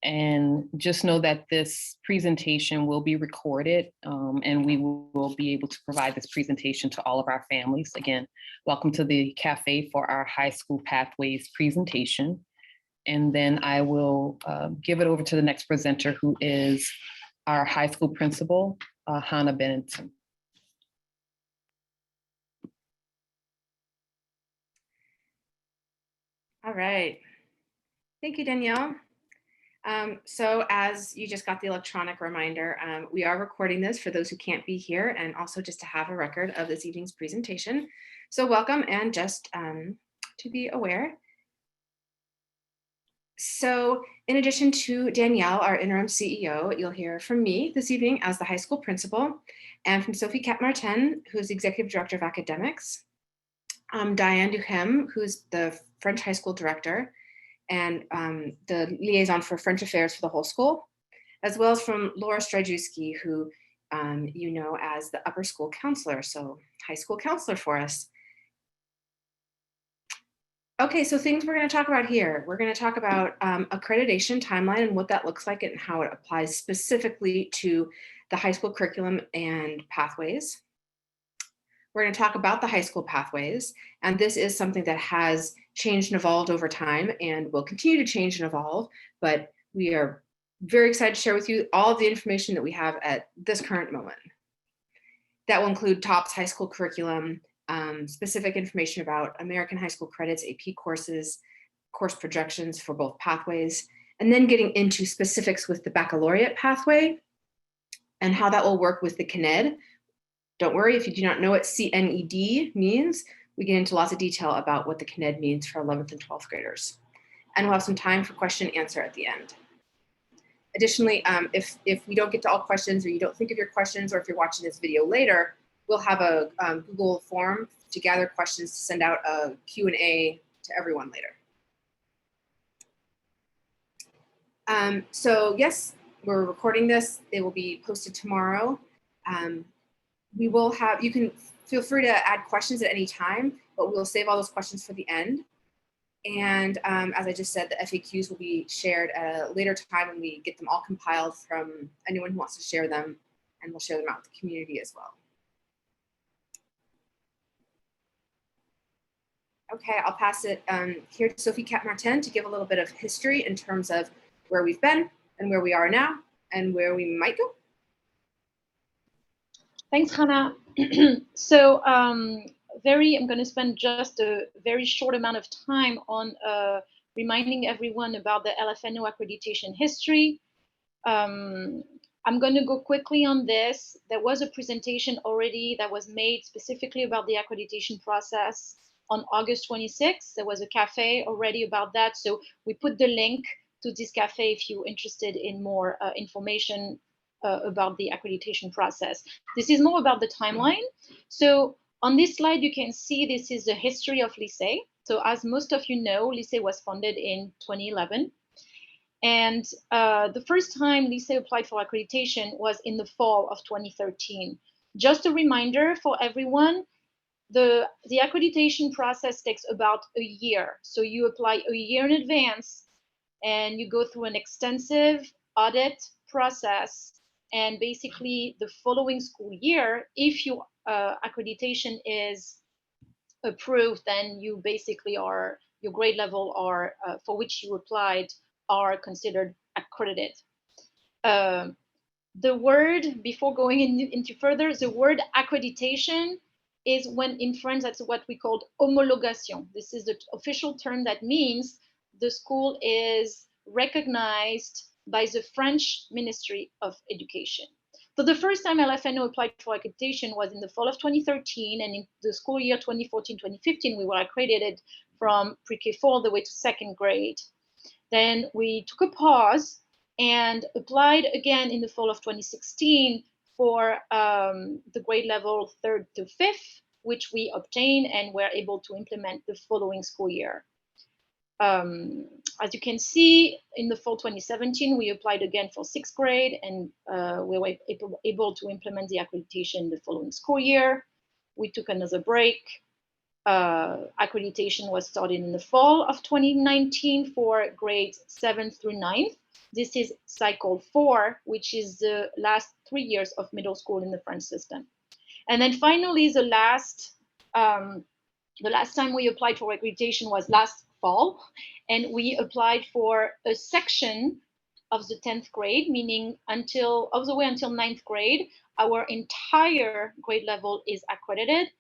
And just know that this presentation will be recorded, and we will be able to provide this presentation to all of our families. Again, welcome to the Café for our high school pathways presentation. And then I will give it over to the next presenter, who is our high school principal, Hannah Benenson. All right. Thank you, Danielle. So as you just got the electronic reminder, we are recording this for those who can't be here, and also just to have a record of this evening's presentation. So welcome, and just to be aware. So in addition to Danielle, our interim CEO, you'll hear from me this evening as the high school principal, and from Sophie Cap-Martin, who's the executive director of academics, Diane Duhem, who's the French high school director, and the liaison for French affairs for the whole school, as well as from Laura Strajewski, who you know as the upper school counselor, so high school counselor for us. Okay, so things we're going to talk about here. We're going to talk about accreditation timeline and what that looks like and how it applies specifically to the high school curriculum and pathways. We're going to talk about the high school pathways, and this is something that has changed and evolved over time and will continue to change and evolve, but we are very excited to share with you all of the information that we have at this current moment. That will include TOPS high school curriculum, specific information about American high school credits, AP courses, course projections for both pathways, and then getting into specifics with the baccalaureate pathway and how that will work with the CNED. Don't worry if you do not know what CNED means. We get into lots of detail about what the CNED means for 11th and 12th graders. And we'll have some time for question and answer at the end. Additionally, if we don't get to all questions, or you don't think of your questions, or if you're watching this video later, we'll have a Google form to gather questions to send out a Q&A to everyone later. So yes, we're recording this. It will be posted tomorrow. We will have, you can feel free to add questions at any time, but we'll save all those questions for the end. And as I just said, the FAQs will be shared at a later time when we get them all compiled from anyone who wants to share them, and we'll share them out with the community as well. Okay, I'll pass it here to Sophie Cap-Martin to give a little bit of history in terms of where we've been and where we are now and where we might go. Thanks, Hannah. So I'm going to spend just a very short amount of time on reminding everyone about the LFNO accreditation history. I'm going to go quickly on this. There was a presentation already that was made specifically about the accreditation process on August 26th. There was a cafe already about that. So we put the link to this cafe if you're interested in more information about the accreditation process. This is more about the timeline. So on this slide, you can see this is the history of Lycée. So as most of you know, Lycée was founded in 2011. And the first time Lycée applied for accreditation was in the fall of 2013. Just a reminder for everyone, the accreditation process takes about a year. So you apply a year in advance, and you go through an extensive audit process. And basically, the following school year, if your accreditation is approved, then you basically are, your grade level are for which you applied are considered accredited. The word, before going into further, the word accreditation is when in French, that's what we call homologation. This is the official term that means the school is recognized by the French Ministry of Education. So the first time LFNO applied for accreditation was in the fall of 2013, and in the school year 2014-2015, we were accredited from pre-K4 all the way to second grade. Then we took a pause and applied again in the fall of 2016 for the grade level 3rd to 5th, which we obtained and were able to implement the following school year. As you can see, in the fall 2017, we applied again for 6th grade, and we were able to implement the accreditation the following school year. We took another break. accreditation was started in the fall of 2019 for grades 7 through 9th. This is cycle 4, which is the last 3 years of middle school in the French system. And then finally, the last time we applied for accreditation was last fall, and we applied for a section of the 10th grade, meaning all the way until 9th grade, our entire grade level is accredited.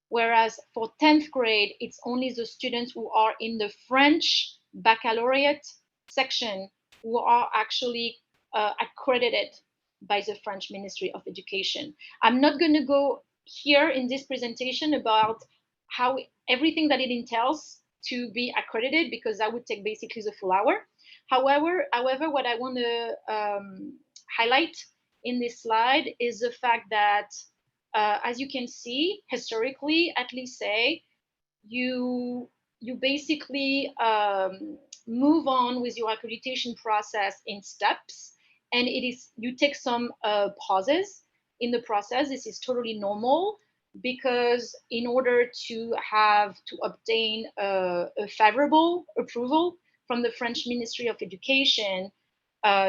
Whereas for 10th grade, it's only the students who are in the French baccalaureate section who are actually accredited by the French Ministry of Education. I'm not going to go here in this presentation about how everything that it entails to be accredited, because that would take basically the full hour. However, what I want to highlight in this slide is the fact that as you can see, historically at Lycée, you basically move on with your accreditation process in steps, and you take some pauses in the process. This is totally normal, because in order to obtain a favorable approval from the French Ministry of Education,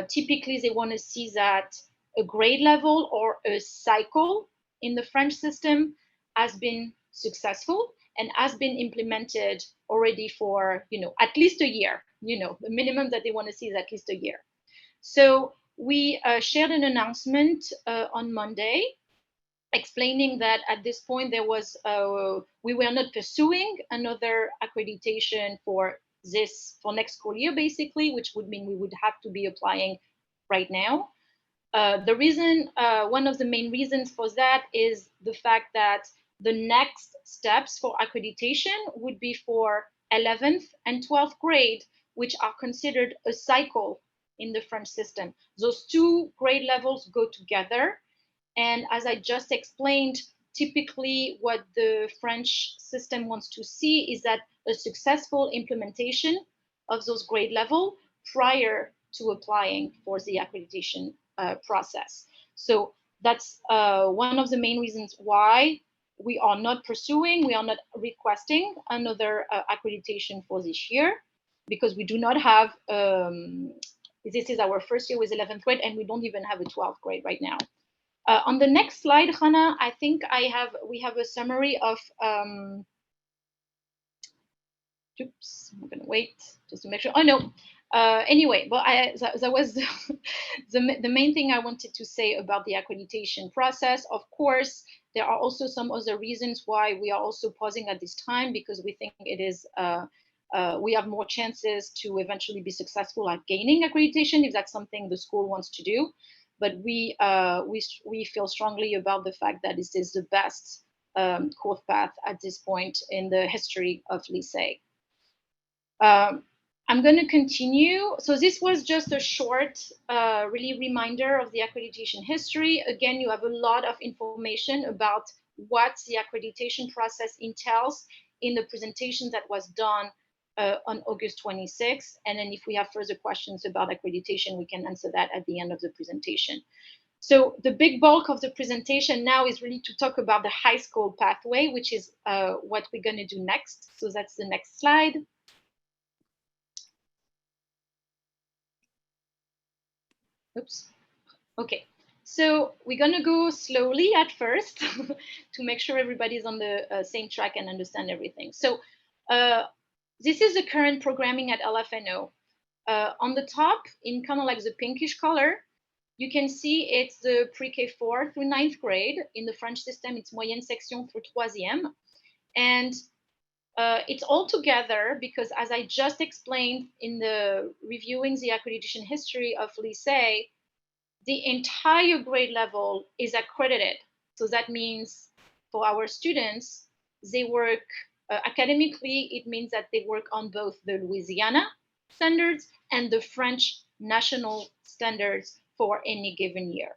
typically they want to see that a grade level or a cycle in the French system has been successful and has been implemented already for, at least a year. The minimum that they want to see is at least a year. So we shared an announcement on Monday explaining that at this point we were not pursuing another accreditation for next school year, basically, which would mean we would have to be applying right now. One of the main reasons for that is the fact that the next steps for accreditation would be for 11th and 12th grade, which are considered a cycle in the French system. Those two grade levels go together. And as I just explained, typically what the French system wants to see is that a successful implementation of those grade level prior to applying for the accreditation process. So that's one of the main reasons why we are not requesting another accreditation for this year, because we do not have, this is our first year with 11th grade, and we don't even have a 12th grade right now. On the next slide, Hannah, I think we have a summary of, oops, I'm gonna wait just to make sure. Oh no, anyway, well, that was the main thing I wanted to say about the accreditation process. Of course, there are also some other reasons why we are also pausing at this time, because we think it is, we have more chances to eventually be successful at gaining accreditation if that's something the school wants to do. But we feel strongly about the fact that this is the best course path at this point in the history of Lycée. I'm going to continue. So this was just a short, really reminder of the accreditation history. Again, you have a lot of information about what the accreditation process entails in the presentation that was done on August 26th. And then if we have further questions about accreditation, we can answer that at the end of the presentation. So the big bulk of the presentation now is really to talk about the high school pathway, which is what we're going to do next. So that's the next slide. Oops. Okay. So we're going to go slowly at first to make sure everybody's on the same track and understand everything. So this is the current programming at LFNO. On the top, in kind of like the pinkish color, you can see it's the pre-K 4 through 9th grade. In the French system, it's moyenne section through 3e. And it's all together because, as I just explained in the reviewing the accreditation history of Lycée, the entire grade level is accredited. So that means for our students, they work academically, it means that they work on both the Louisiana standards and the French national standards for any given year.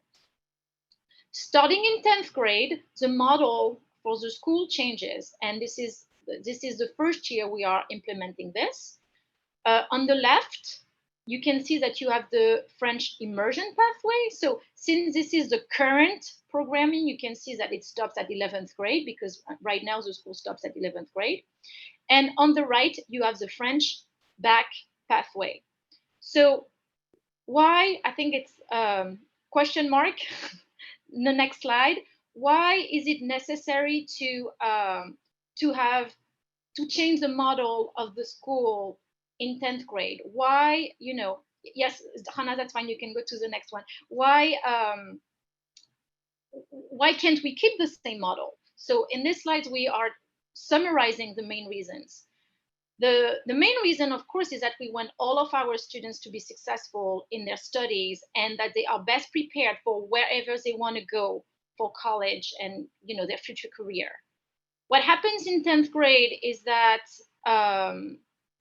Starting in 10th grade, the model for the school changes, and this is the first year we are implementing this. On the left, you can see that you have the French immersion pathway. So since this is the current programming, you can see that it stops at 11th grade, because right now the school stops at 11th grade. And on the right, you have the French bac pathway. So why, I think it's question mark, the next slide. Why is it necessary to change the model of the school in 10th grade? Why, yes, Hannah, that's fine. You can go to the next one. Why can't we keep the same model? So in this slide, we are summarizing the main reasons. The main reason, of course, is that we want all of our students to be successful in their studies and that they are best prepared for wherever they want to go for college and their future career. What happens in 10th grade is that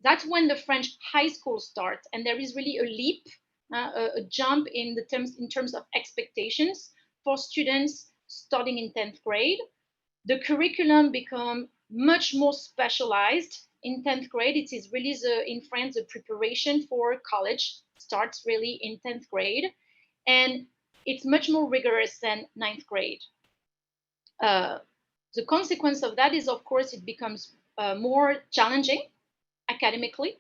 that's when the French high school starts, and there is really a leap, a jump in terms of expectations for students starting in 10th grade. The curriculum become much more specialized in 10th grade. It is really in France, the preparation for college starts really in 10th grade, and it's much more rigorous than 9th grade. The consequence of that is, of course, it becomes more challenging academically,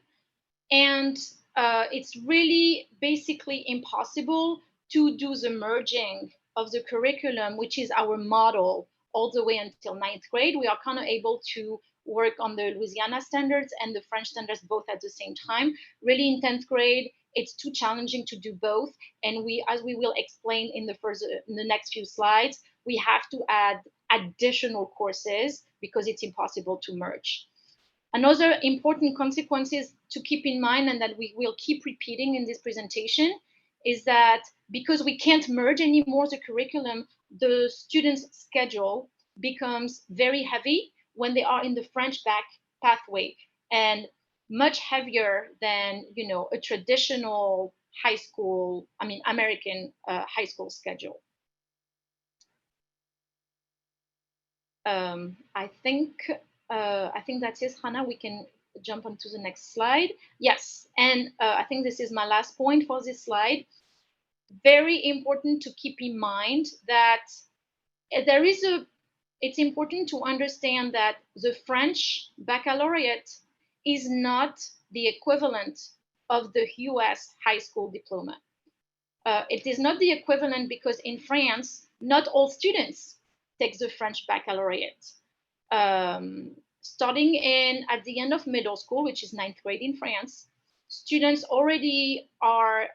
and it's really basically impossible to do the merging of the curriculum, which is our model, all the way until 9th grade. We are kind of able to work on the Louisiana standards and the French standards both at the same time. Really, in 10th grade, it's too challenging to do both. And as we will explain in the next few slides, we have to add additional courses because it's impossible to merge. Another important consequences to keep in mind, and that we will keep repeating in this presentation, is that because we can't merge anymore the curriculum, the students' schedule becomes very heavy when they are in the French bac pathway, and much heavier than a traditional high school, American high school schedule. I think that's it, Hannah. We can jump onto the next slide. Yes, and I think this is my last point for this slide. Very important to keep in mind that it's important to understand that the French baccalaureate is not the equivalent of the US high school diploma. It is not the equivalent because in France, not all students take the French baccalaureate. Starting at the end of middle school, which is 9th grade in France, students already are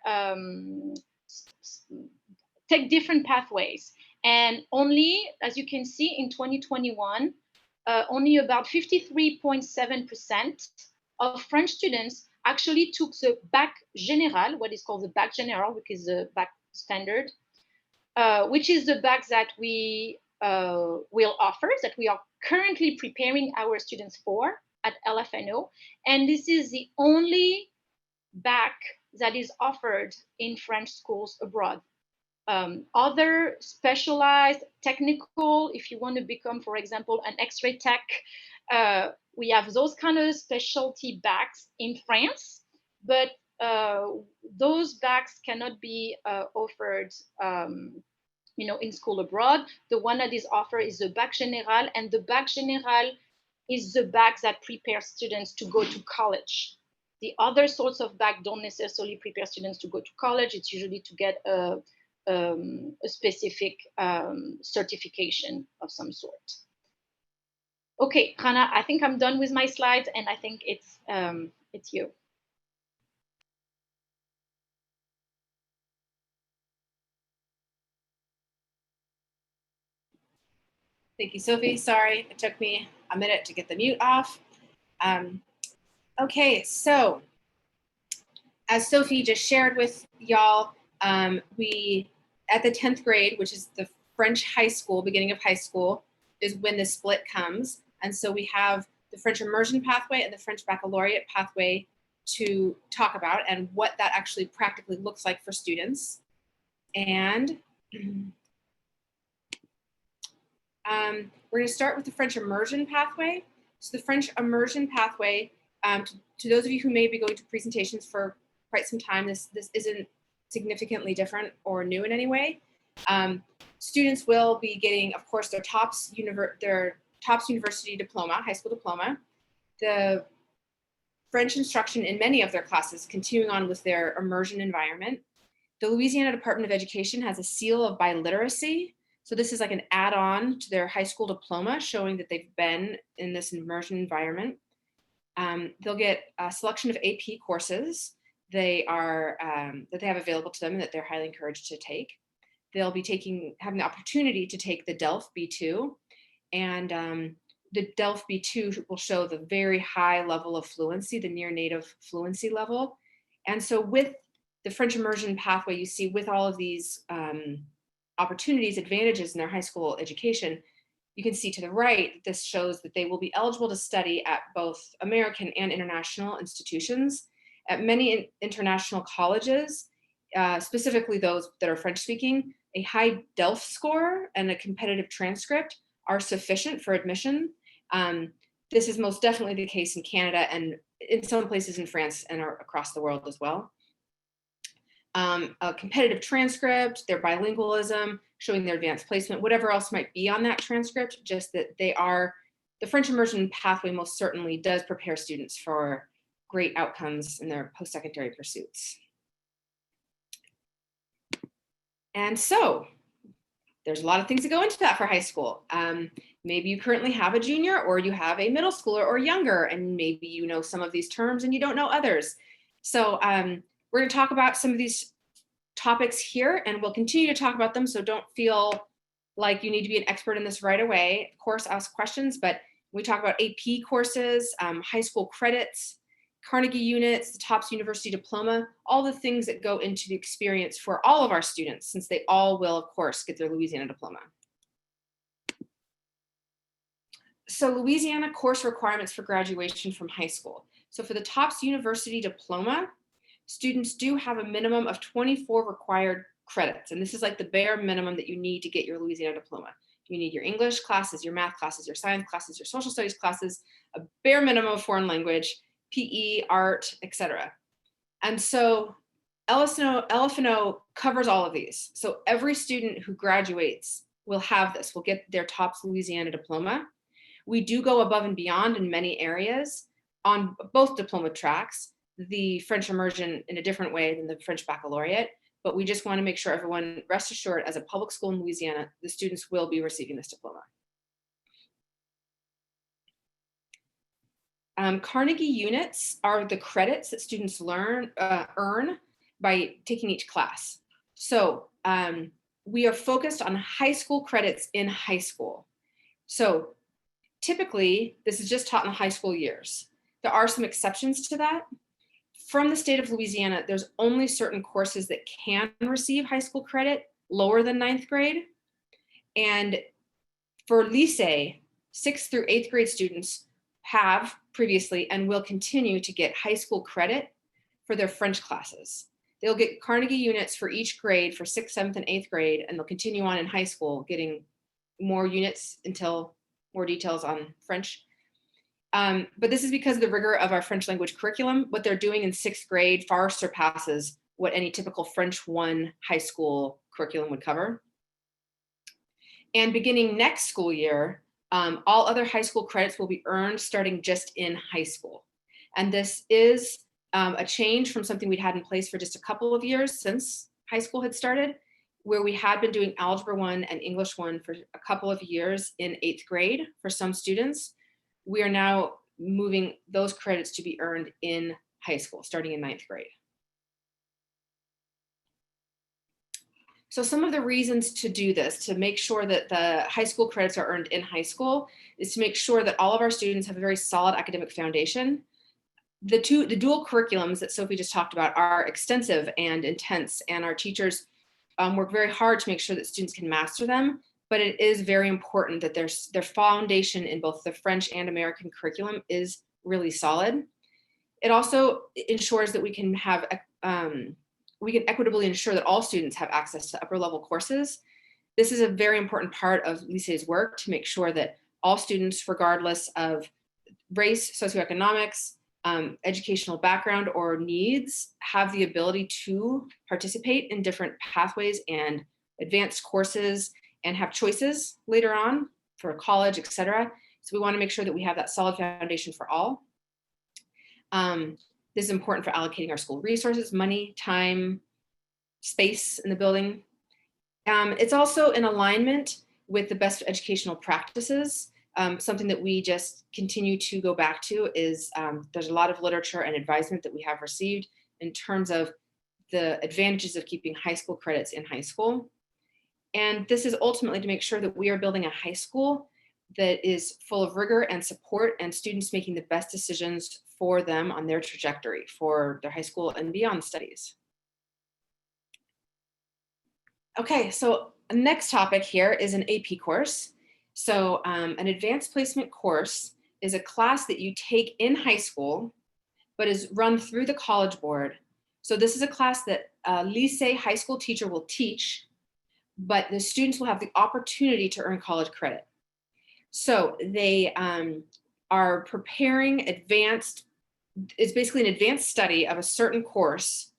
take different pathways. And only, as you can see, in 2021, only about 53.7% of French students actually took the bac général, what is called the bac général, which is the bac standard, which is the bac that we will offer, that we are currently preparing our students for at LFNO. And this is the only bac that is offered in French schools abroad. Other specialized technical, if you want to become, for example, an X-ray tech, we have those kind of specialty bacs in France, but those bacs cannot be offered in school abroad. The one that is offered is the bac général, and the bac général is the bac that prepares students to go to college. The other sorts of bac don't necessarily prepare students to go to college. It's usually to get a specific certification of some sort. Okay, Hannah, I think I'm done with my slides, and I think it's you. Thank you, Sophie. Sorry, it took me a minute to get the mute off. Okay, so as Sophie just shared with y'all, we, at the 10th grade, which is the French high school, beginning of high school, is when the split comes. And so we have the French immersion pathway and the French baccalaureate pathway to talk about and what that actually practically looks like for students. And we're going to start with the French immersion pathway. So the French immersion pathway, to those of you who may be going to presentations for quite some time. This isn't significantly different or new in any way. Students will be getting, of course, their TOPS University Diploma, high school diploma, the French instruction in many of their classes, continuing on with their immersion environment. The Louisiana Department of Education has a seal of biliteracy. So this is like an add-on to their high school diploma, showing that they've been in this immersion environment. They'll get a selection of AP courses that they have available to them and that they're highly encouraged to take. They'll be having the opportunity to take the DELF B2, and the DELF B2 will show the very high level of fluency, the near native fluency level. And so with the French immersion pathway, you see with all of these opportunities, advantages in their high school education, you can see to the right, this shows that they will be eligible to study at both American and international institutions. At many international colleges, specifically those that are French speaking, a high DELF score and a competitive transcript are sufficient for admission. This is most definitely the case in Canada and in some places in France and across the world as well. A competitive transcript, their bilingualism, showing their advanced placement, whatever else might be on that transcript, just that the French immersion pathway most certainly does prepare students for great outcomes in their post-secondary pursuits. And so there's a lot of things that go into that for high school. Maybe you currently have a junior, or you have a middle schooler or younger, and maybe you know some of these terms and you don't know others. So we're going to talk about some of these topics here, and we'll continue to talk about them, so don't feel like you need to be an expert in this right away. Of course, ask questions, but we talk about AP courses, high school credits, Carnegie units, the TOPS University Diploma, all the things that go into the experience for all of our students, since they all will, of course, get their Louisiana diploma. So Louisiana course requirements for graduation from high school. So for the TOPS University Diploma, students do have a minimum of 24 required credits. And this is like the bare minimum that you need to get your Louisiana diploma. You need your English classes, your math classes, your science classes, your social studies classes, a bare minimum of foreign language, PE, art, etc. And so LF&O covers all of these. So every student who graduates will have this, will get their TOPS Louisiana diploma. We do go above and beyond in many areas on both diploma tracks, the French immersion in a different way than the French baccalaureate, but we just want to make sure everyone rest assured, as a public school in Louisiana, the students will be receiving this diploma. Carnegie units are the credits that students earn by taking each class. So we are focused on high school credits in high school. So typically, this is just taught in the high school years. There are some exceptions to that. From the state of Louisiana, there's only certain courses that can receive high school credit lower than 9th grade. And for Lycée, 6th through 8th grade students have previously and will continue to get high school credit for their French classes. They'll get Carnegie units for each grade for 6th, 7th, and 8th grade, and they'll continue on in high school getting more units until more details on French. But this is because of the rigor of our French language curriculum. What they're doing in 6th grade far surpasses what any typical French 1 high school curriculum would cover. And beginning next school year, all other high school credits will be earned starting just in high school. And this is a change from something we'd had in place for just a couple of years since high school had started, where we had been doing Algebra 1 and English 1 for a couple of years in 8th grade for some students. We are now moving those credits to be earned in high school, starting in 9th grade. So some of the reasons to do this, to make sure that the high school credits are earned in high school, is to make sure that all of our students have a very solid academic foundation. The dual curriculums that Sophie just talked about are extensive and intense, and our teachers work very hard to make sure that students can master them. But it is very important that their foundation in both the French and American curriculum is really solid. It also ensures that we can equitably ensure that all students have access to upper level courses. This is a very important part of Lycée's work, to make sure that all students, regardless of race, socioeconomics, educational background or needs have the ability to participate in different pathways and advanced courses and have choices later on for college, etc. So we want to make sure that we have that solid foundation for all. This is important for allocating our school resources, money, time, space in the building. It's also in alignment with the best educational practices. Something that we just continue to go back to is there's a lot of literature and advisement that we have received in terms of the advantages of keeping high school credits in high school. And this is ultimately to make sure that we are building a high school that is full of rigor and support and students making the best decisions for them on their trajectory for their high school and beyond studies. Okay, so next topic here is an AP course. So an advanced placement course is a class that you take in high school, but is run through the College Board. So this is a class that a Lycée high school teacher will teach, but the students will have the opportunity to earn college credit. So they are preparing advanced, it's basically an advanced study of a certain course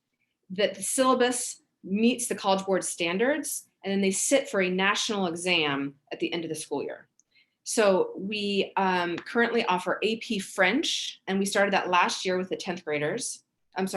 that the syllabus meets the College Board standards, and then they sit for a national exam at the end of the school year. So we currently offer AP French, and we started that last year with the 10th graders. With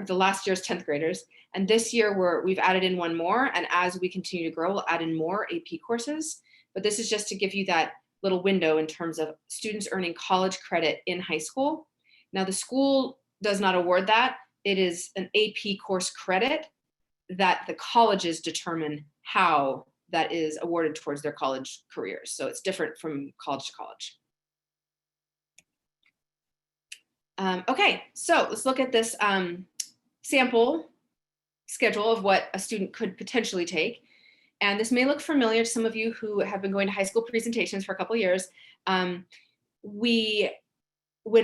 the last year's 10th graders. And this year we've added in one more, and as we continue to grow, we'll add in more AP courses. But this is just to give you that little window in terms of students earning college credit in high school. Now the school does not award that. It is an AP course credit that the colleges determine how that is awarded towards their college careers. So it's different from college to college. Okay, so let's look at this sample schedule of what a student could potentially take. And this may look familiar to some of you who have been going to high school presentations for a couple of years. When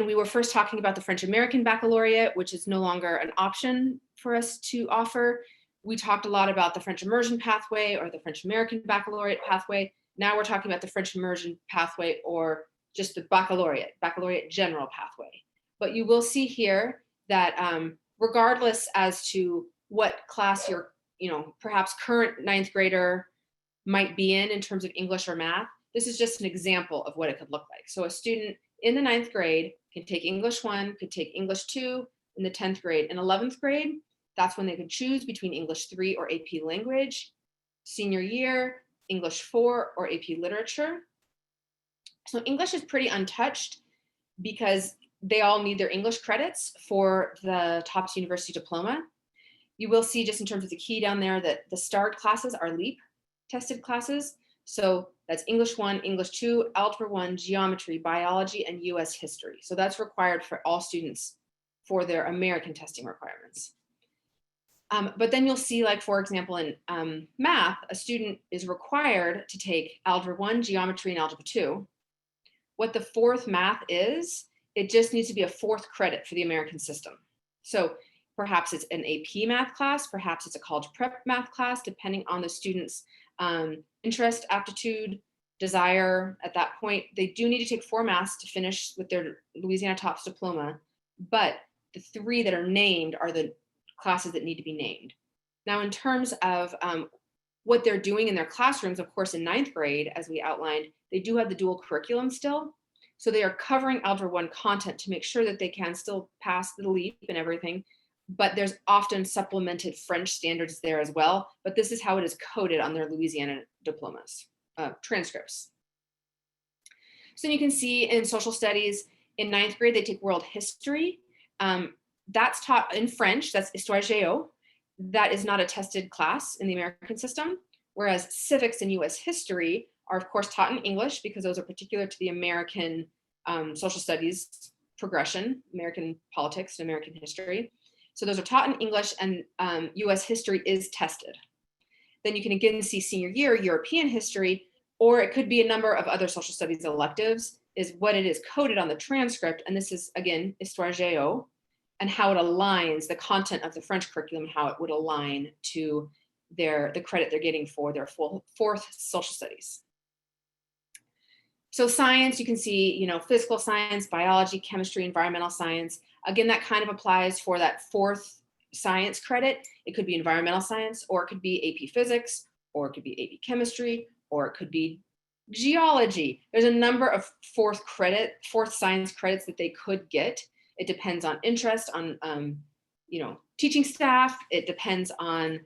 we were first talking about the French American Baccalaureate, which is no longer an option for us to offer, we talked a lot about the French immersion pathway or the French American Baccalaureate pathway. Now we're talking about the French immersion pathway or just the baccalaureate general pathway. But you will see here that regardless as to what class your, perhaps current ninth grader might be in terms of English or math, this is just an example of what it could look like. So a student in the ninth grade can take English 1, could take English 2 in the 10th grade. In 11th grade, that's when they could choose between English 3 or AP Language. Senior year, English 4 or AP Literature. So English is pretty untouched because they all need their English credits for the TOPS University Diploma. You will see just in terms of the key down there that the starred classes are LEAP tested classes. So that's English 1, English 2, Algebra 1, Geometry, Biology, and US History. So that's required for all students for their American testing requirements. But then you'll see, like, for example, in math, a student is required to take Algebra 1, Geometry, and Algebra 2. What the fourth math is, it just needs to be a fourth credit for the American system. So perhaps it's an AP math class, perhaps it's a college prep math class, depending on the student's interest, aptitude, desire at that point. They do need to take 4 maths to finish with their Louisiana TOPS diploma, but the 3 that are named are the classes that need to be named. Now, in terms of what they're doing in their classrooms, of course, in 9th grade, as we outlined, they do have the dual curriculum still. So they are covering Algebra 1 content to make sure that they can still pass the LEAP and everything, but there's often supplemented French standards there as well. But this is how it is coded on their Louisiana diplomas, transcripts. So you can see in social studies, in 9th grade, they take world history. That's taught in French, that's Histoire Géo. That is not a tested class in the American system, whereas civics and US history are of course taught in English because those are particular to the American social studies progression, American politics and American history. So those are taught in English, and US history is tested. Then you can again see senior year, European history, or it could be a number of other social studies electives is what it is coded on the transcript. And this is again, Histoire Géo, and how it aligns the content of the French curriculum, how it would align to the credit they're getting for their fourth social studies. So science, you can see, you know, physical science, biology, chemistry, environmental science. Again, that kind of applies for that fourth science credit. It could be environmental science, or it could be AP physics, or it could be AP chemistry, or it could be geology. There's a number of fourth science credits that they could get. It depends on interest, on you know, teaching staff. It depends on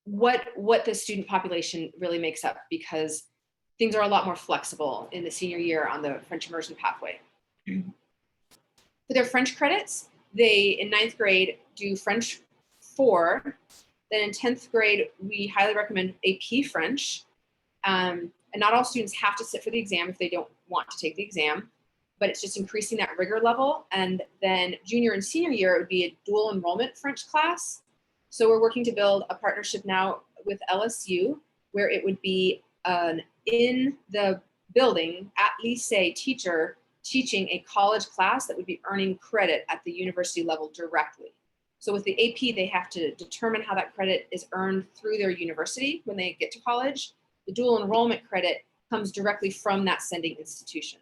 what the student population really makes up, because things are a lot more flexible in the senior year on the French immersion pathway. For their French credits, they, in 9th grade, do French 4. Then in 10th grade, we highly recommend AP French. And not all students have to sit for the exam if they don't want to take the exam, but it's just increasing that rigor level. And then junior and senior year, it would be a dual enrollment French class. So we're working to build a partnership now with LSU, where it would be an in the building at Lycée teacher teaching a college class that would be earning credit at the university level directly. So with the AP, they have to determine how that credit is earned through their university when they get to college. The dual enrollment credit comes directly from that sending institution.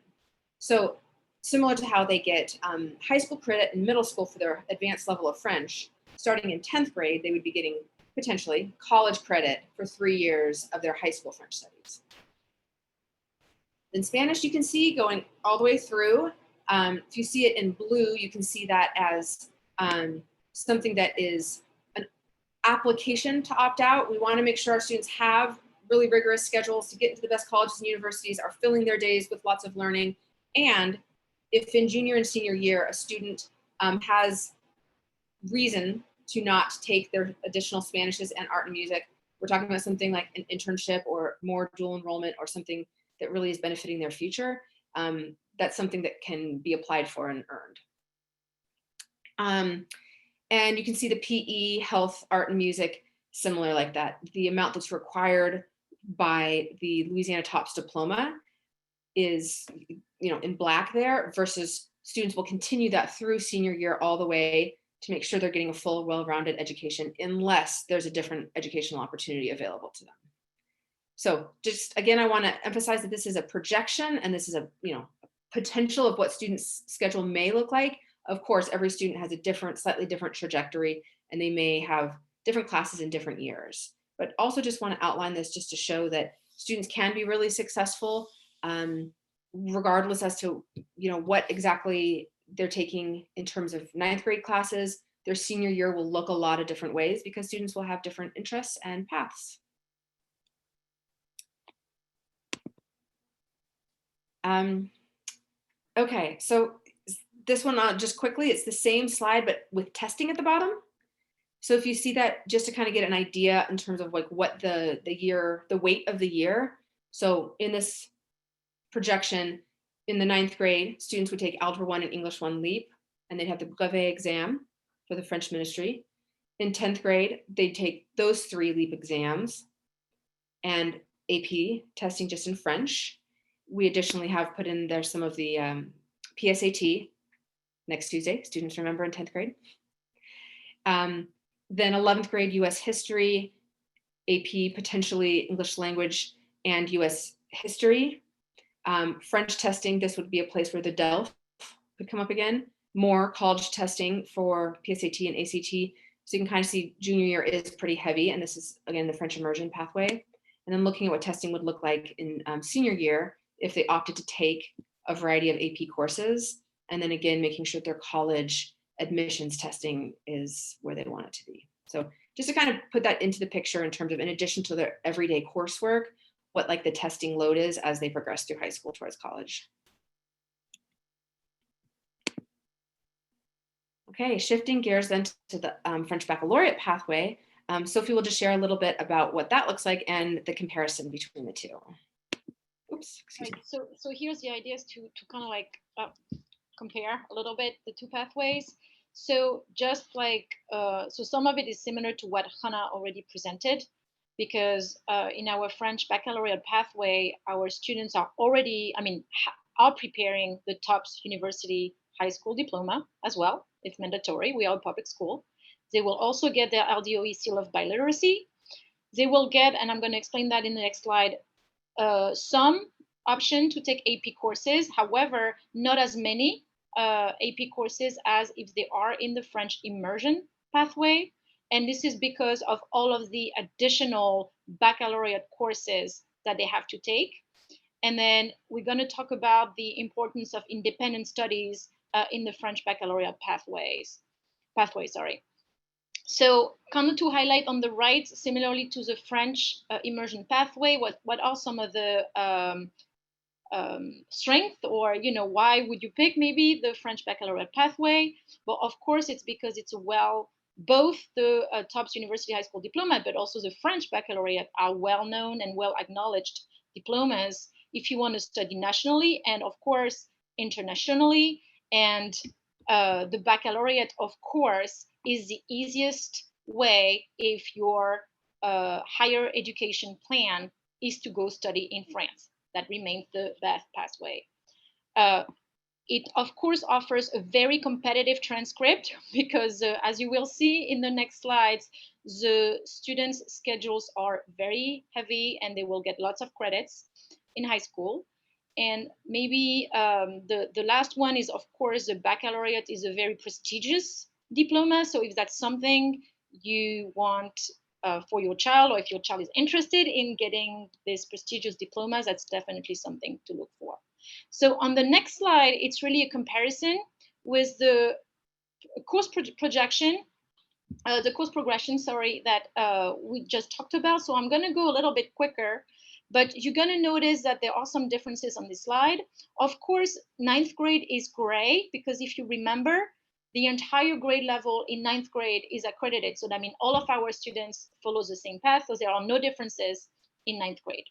So similar to how they get high school credit in middle school for their advanced level of French, starting in 10th grade, they would be getting potentially college credit for 3 years of their high school French studies. In Spanish, you can see going all the way through. If you see it in blue, you can see that as something that is an application to opt out. We want to make sure our students have really rigorous schedules to get into the best colleges and universities, are filling their days with lots of learning. And if in junior and senior year, a student has reason to not take their additional Spanishes and art and music, we're talking about something like an internship or more dual enrollment or something that really is benefiting their future, that's something that can be applied for and earned. And you can see the PE, health, art, and music, similar like that. The amount that's required by the Louisiana TOPS Diploma is, you know, in black there, versus students will continue that through senior year all the way to make sure they're getting a full, well-rounded education, unless there's a different educational opportunity available to them. So just, again, I want to emphasize that this is a projection, and this is a, you know, potential of what students' schedule may look like. Of course, every student has a different, slightly different trajectory, and they may have different classes in different years. But also just want to outline this just to show that students can be really successful, regardless as to, you know, what exactly they're taking in terms of 9th grade classes. Their senior year will look a lot of different ways because students will have different interests and paths. Okay, so this one, just quickly, it's the same slide, but with testing at the bottom. So if you see that, just to kind of get an idea in terms of like what the weight of the year. So in this projection, in the 9th grade, students would take Algebra 1 and English 1 LEAP, and they'd have the brevet exam for the French ministry. In 10th grade, they'd take those 3 LEAP exams and AP testing just in French. We additionally have put in there some of the PSAT next Tuesday, students remember, in 10th grade. Then 11th grade US history, AP potentially English language and US history. French testing, this would be a place where the DELF could come up again. More college testing for PSAT and ACT. So you can kind of see junior year is pretty heavy, and this is, again, the French immersion pathway. And then looking at what testing would look like in senior year if they opted to take a variety of AP courses. And then again, making sure their college admissions testing is where they want it to be. So just to kind of put that into the picture in terms of, in addition to their everyday coursework, what like the testing load is as they progress through high school towards college. Okay, shifting gears then to the French baccalaureate pathway. Sophie will just share a little bit about what that looks like and the comparison between the two. Oops, excuse me. So here's the idea, is to kind of like compare a little bit the two pathways. So just like, so some of it is similar to what Hannah already presented, because in our French baccalaureate pathway, our students are already, are preparing the TOPS University High School Diploma as well. It's mandatory, we are a public school. They will also get their LDOE seal of biliteracy. They will get, and I'm going to explain that in the next slide, some option to take AP courses. However, not as many AP courses as if they are in the French immersion pathway. And this is because of all of the additional baccalaureate courses that they have to take. And then we're going to talk about the importance of independent studies in the French baccalaureate pathway. So kind of to highlight on the right, similarly to the French immersion pathway, what are some of the strength, or why would you pick maybe the French baccalaureate pathway? Well, of course, it's because it's both the TOPS University High School Diploma, but also the French baccalaureate are well-known and well-acknowledged diplomas if you want to study nationally and, of course, internationally. And the baccalaureate, of course, is the easiest way if your higher education plan is to go study in France. That remains the best pathway. It, of course, offers a very competitive transcript because, as you will see in the next slides, the students' schedules are very heavy and they will get lots of credits in high school. And maybe the last one is, of course, the baccalaureate is a very prestigious diploma. So if that's something you want for your child, or if your child is interested in getting these prestigious diplomas, that's definitely something to look for. So on the next slide, it's really a comparison with the course progression, that we just talked about. So I'm going to go a little bit quicker, but you're going to notice that there are some differences on this slide. Of course, 9th grade is gray because if you remember, the entire grade level in 9th grade is accredited. So that means all of our students follow the same path. So there are no differences in 9th grade.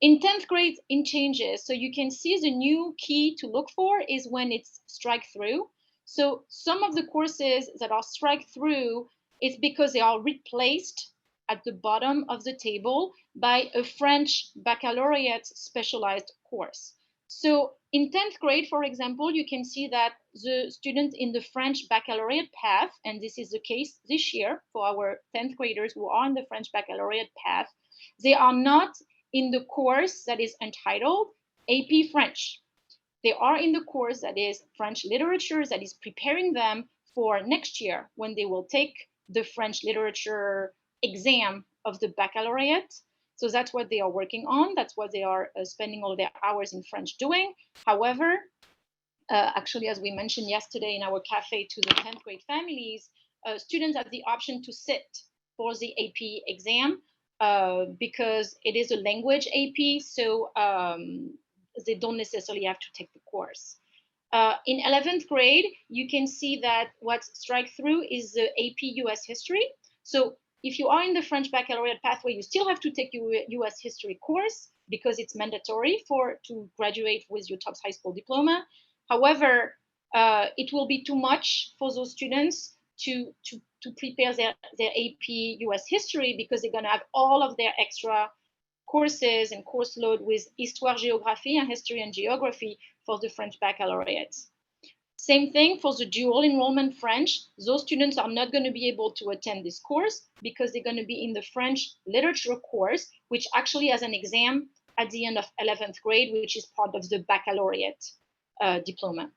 In 10th grade, it changes. So you can see the new key to look for is when it's strike through. So some of the courses that are strike through, it's because they are replaced at the bottom of the table by a French baccalaureate specialized course. So in 10th grade, for example, you can see that the students in the French baccalaureate path, and this is the case this year for our 10th graders who are in the French baccalaureate path, they are not in the course that is entitled AP French. They are in the course that is French literature, that is preparing them for next year when they will take the French literature exam of the baccalaureate. So that's what they are working on. That's what they are spending all their hours in French doing. However, actually, as we mentioned yesterday in our Café to the 10th grade families, students have the option to sit for the AP exam because it is a language AP, so they don't necessarily have to take the course. In 11th grade, you can see that what's strike through is the AP US History. So if you are in the French baccalaureate pathway, you still have to take your US History course because it's mandatory to graduate with your TOPS high school diploma. However, it will be too much for those students to prepare their AP US History because they're going to have all of their extra courses and course load with Histoire, Géographie, and History and Geography for the French baccalaureate. Same thing for the dual enrollment French. Those students are not going to be able to attend this course because they're going to be in the French literature course, which actually has an exam at the end of 11th grade, which is part of the baccalaureate diploma.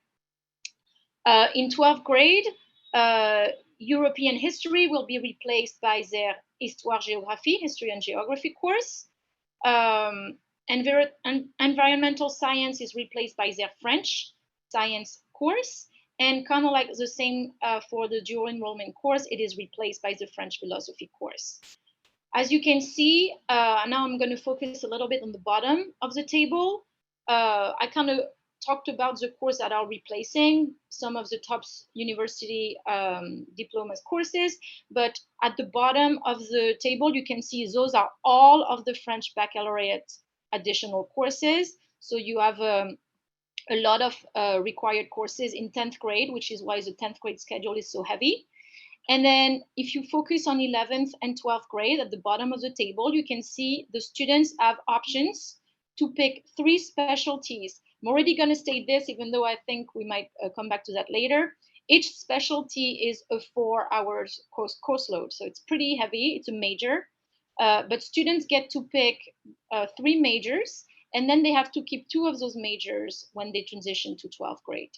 In 12th grade, European history will be replaced by their Histoire, Géographie, History and Geography course. Environmental science is replaced by their French science course, and kind of like the same for the dual enrollment course, it is replaced by the French philosophy course. As you can see, now I'm going to focus a little bit on the bottom of the table. I kind of talked about the courses that are replacing some of the TOPS University diplomas courses, but at the bottom of the table, you can see those are all of the French baccalaureate additional courses. So you have a lot of required courses in 10th grade, which is why the 10th grade schedule is so heavy. And then if you focus on 11th and 12th grade, at the bottom of the table, you can see the students have options to pick 3 specialties. I'm already going to state this, even though I think we might come back to that later. Each specialty is a 4-hour course load, so it's pretty heavy. It's a major, but students get to pick 3 majors, And then they have to keep 2 of those majors when they transition to 12th grade.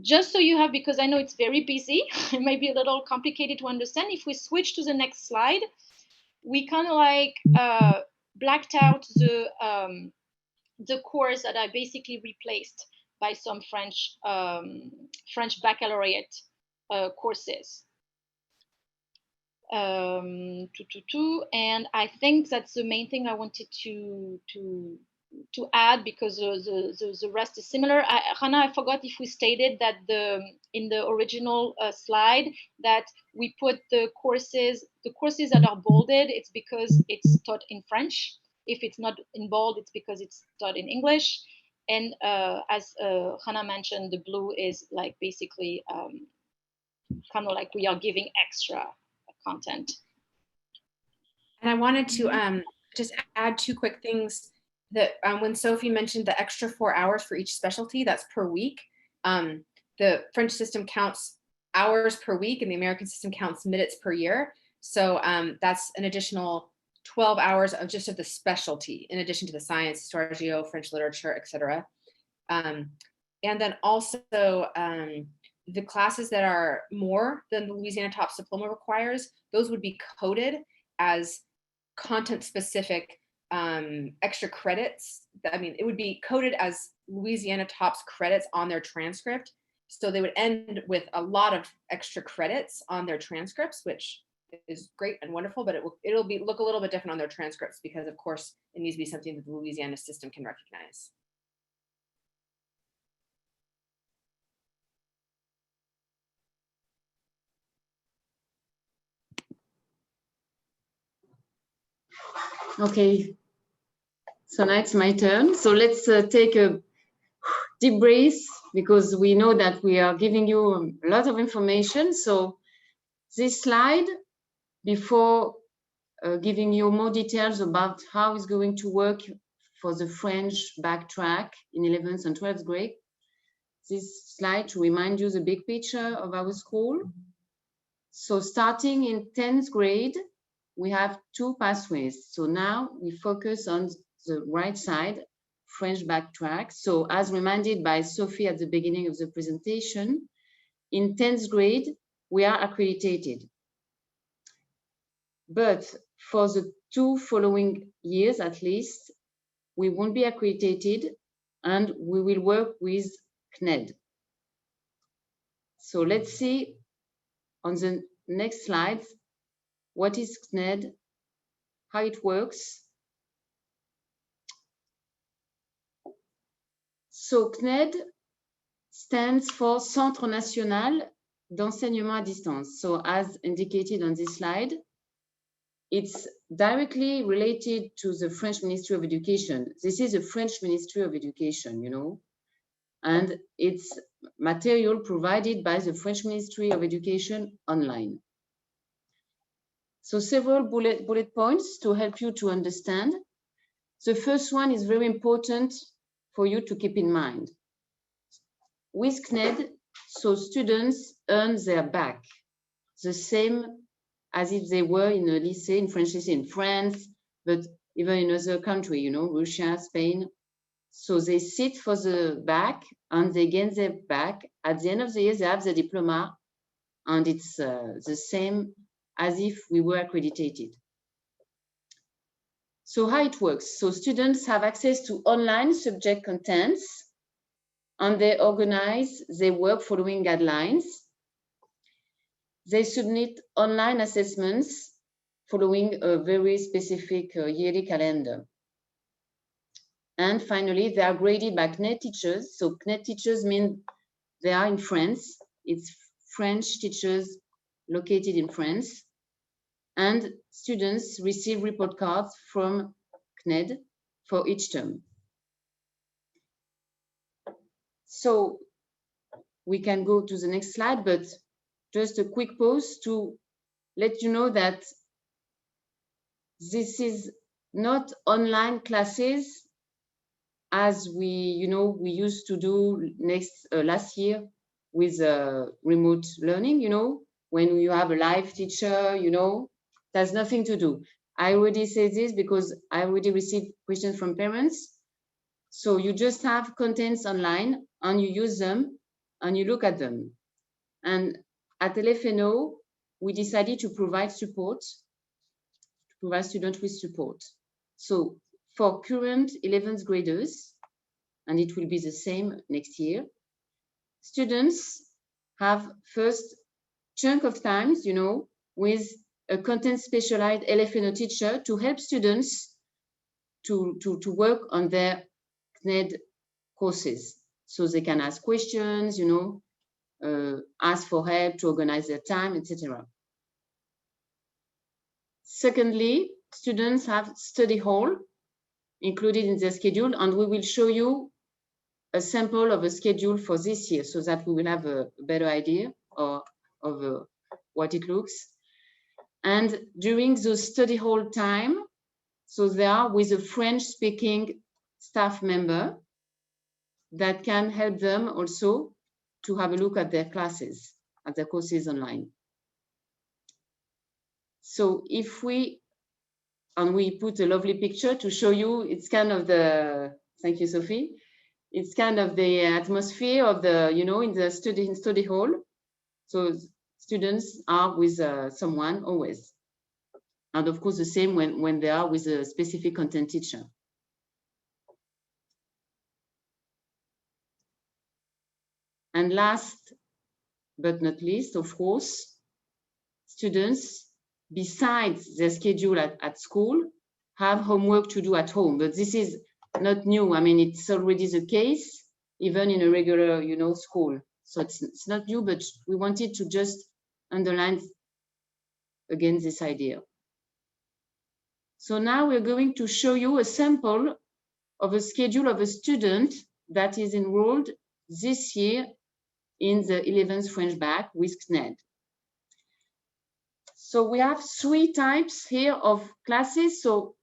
Just so you have, because I know it's very busy, it might be a little complicated to understand. If we switch to the next slide, we kind of like blacked out the course that I basically replaced by some French baccalaureate courses. And I think that's the main thing I wanted to add, because the rest is similar. Hannah, I forgot if we stated that in the original slide that we put the courses that are bolded, it's because it's taught in French. If it's not in bold, it's because it's taught in English. And as Hannah mentioned, the blue is like basically kind of like we are giving extra content. And I wanted to just add 2 quick things. That when Sophie mentioned the extra 4 hours for each specialty, that's per week. The French system counts hours per week and the American system counts minutes per year. So that's an additional 12 hours of just of the specialty, in addition to the science, histoire, geo, French literature, etc. And then also the classes that are more than the Louisiana TOPS diploma requires, those would be coded as content specific extra credits. I mean, it would be coded as Louisiana TOPS credits on their transcript. So they would end with a lot of extra credits on their transcripts, which is great and wonderful, but it'll look a little bit different on their transcripts because, of course, it needs to be something that the Louisiana system can recognize. Okay, so now it's my turn. So let's take a deep breath, because we know that we are giving you a lot of information. So this slide, before giving you more details about how it's going to work for the French backtrack in 11th and 12th grade, this slide to remind you the big picture of our school. So starting in 10th grade, we have 2 pathways. So now we focus on the right side, French backtrack. So as reminded by Sophie at the beginning of the presentation, in 10th grade, we are accredited. But for the 2 following years, at least, we won't be accredited and we will work with CNED. So let's see on the next slide, what is CNED, how it works. So CNED stands for Centre National d'Enseignement à Distance. So as indicated on this slide, it's directly related to the French Ministry of Education. This is the French Ministry of Education, you know, and it's material provided by the French Ministry of Education online. So several bullet points to help you to understand. The first one is very important for you to keep in mind. With CNED, so students earn their bac, the same as if they were in a lycée, in French lycée in France, but even in other countries, you know, Russia, Spain. So they sit for the bac and they gain their bac. At the end of the year, they have the diploma, and it's the same as if we were accredited. So how it works? So students have access to online subject contents, and they organize their work following guidelines. They submit online assessments following a very specific yearly calendar. And finally, they are graded by CNED teachers. So CNED teachers mean they are in France. It's French teachers located in France. And students receive report cards from CNED for each term. So we can go to the next slide, but just a quick pause to let you know that this is not online classes as we used to do last year with remote learning, when you have a live teacher, there's nothing to do. I already said this because I already received questions from parents. So you just have contents online and you use them and you look at them. And at LFNO, we decided to provide support, to provide students with support. So for current 11th graders, and it will be the same next year, students have first chunk of times, you know, with a content specialized LFNO teacher to help students to work on their CNED courses. So they can ask questions, you know, ask for help to organize their time, etc. Secondly, students have study hall included in their schedule, and we will show you a sample of a schedule for this year so that we will have a better idea of what it looks. And during the study hall time, so they are with a French-speaking staff member that can help them also to have a look at their classes, at their courses online. So if we put a lovely picture to show you, it's kind of the, thank you, Sophie. It's kind of the atmosphere of the, you know, in the study hall. So students are with someone always. And of course, the same when they are with a specific content teacher. And last but not least, of course, students, besides their schedule at school, have homework to do at home. But this is not new. I mean, it's already the case, even in a regular, you know, school. So it's not new, but we wanted to just underline again this idea. So now we're going to show you a sample of a schedule of a student that is enrolled this year in the 11th French Bac with CNED. So we have 3 types here of classes. So